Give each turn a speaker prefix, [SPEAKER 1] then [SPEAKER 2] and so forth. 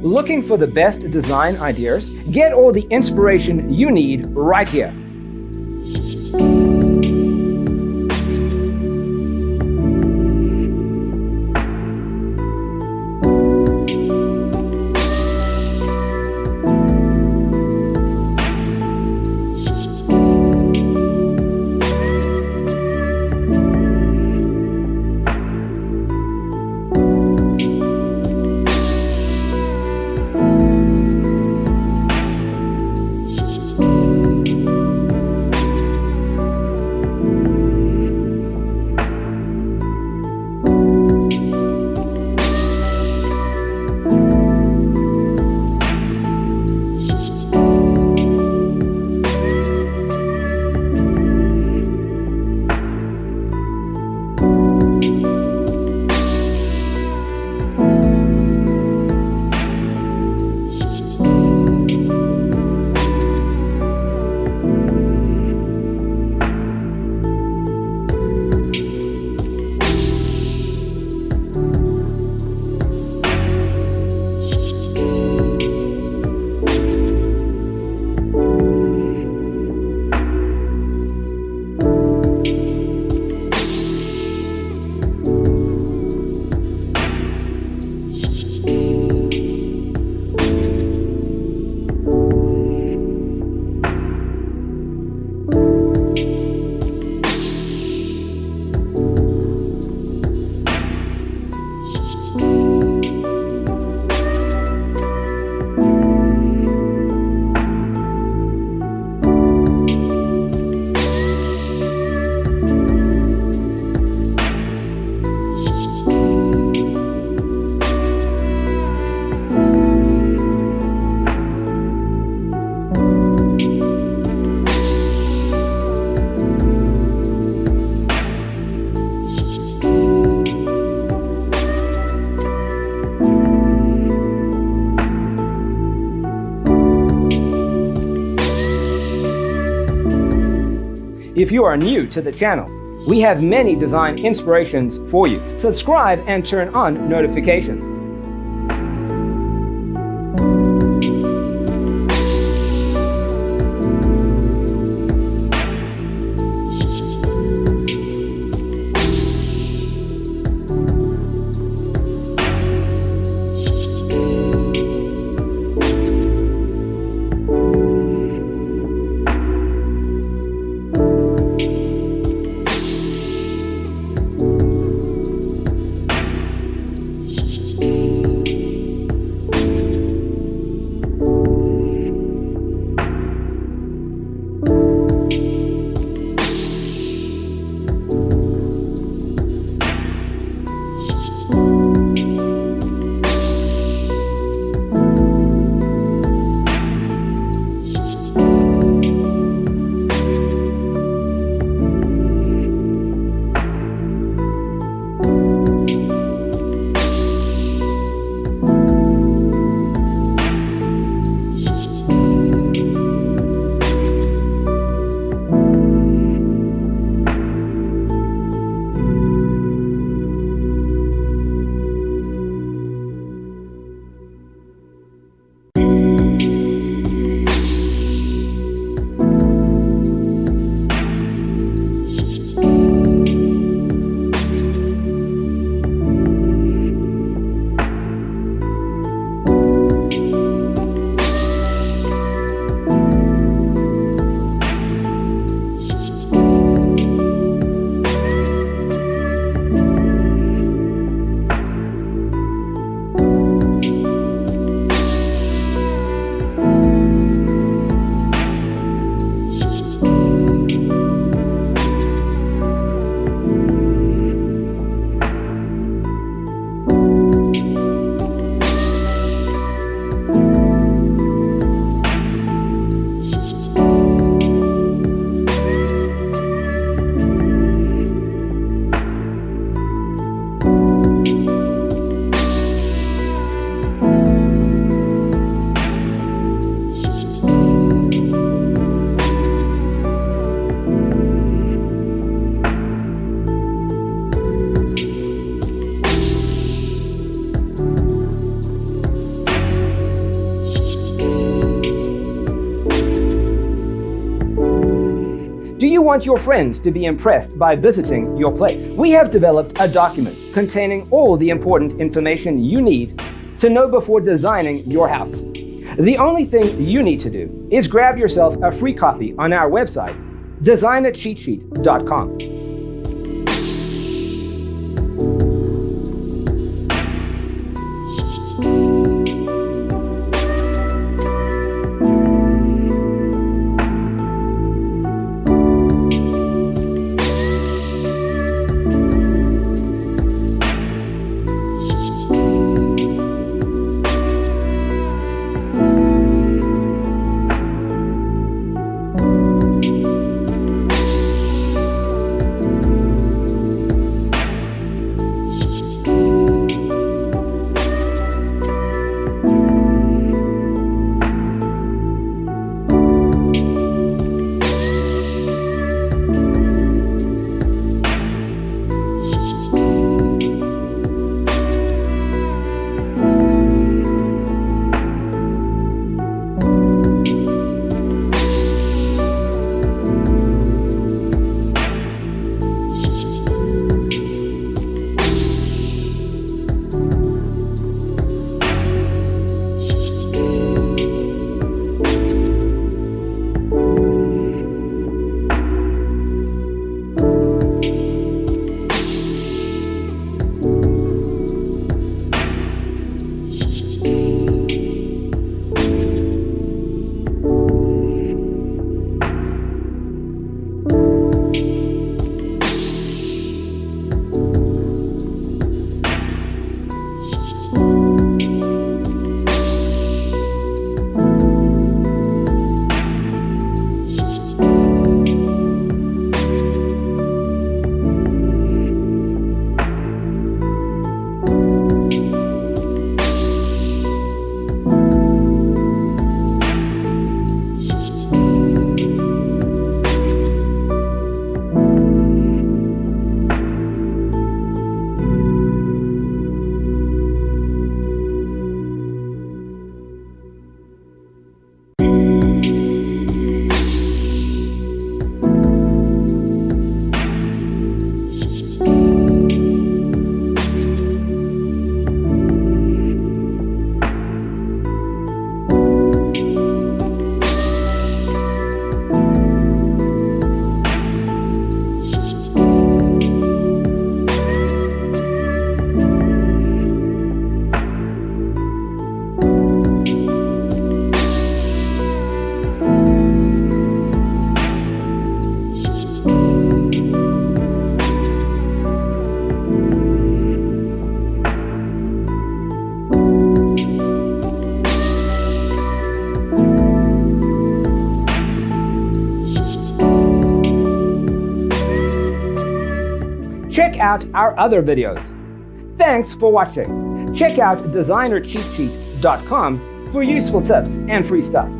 [SPEAKER 1] Looking for the best design ideas? Get all the inspiration you need right here. If you are new to the channel, we have many design inspirations for you. Subscribe and turn on notifications. want your friends to be impressed by visiting your place. We have developed a document containing all the important information you need to know before designing your house. The only thing you need to do is grab yourself a free copy on our website, designercheatsheet.com. Check out our other videos. Thanks for watching. Check out designercheatsheet.com for useful tips and free stuff.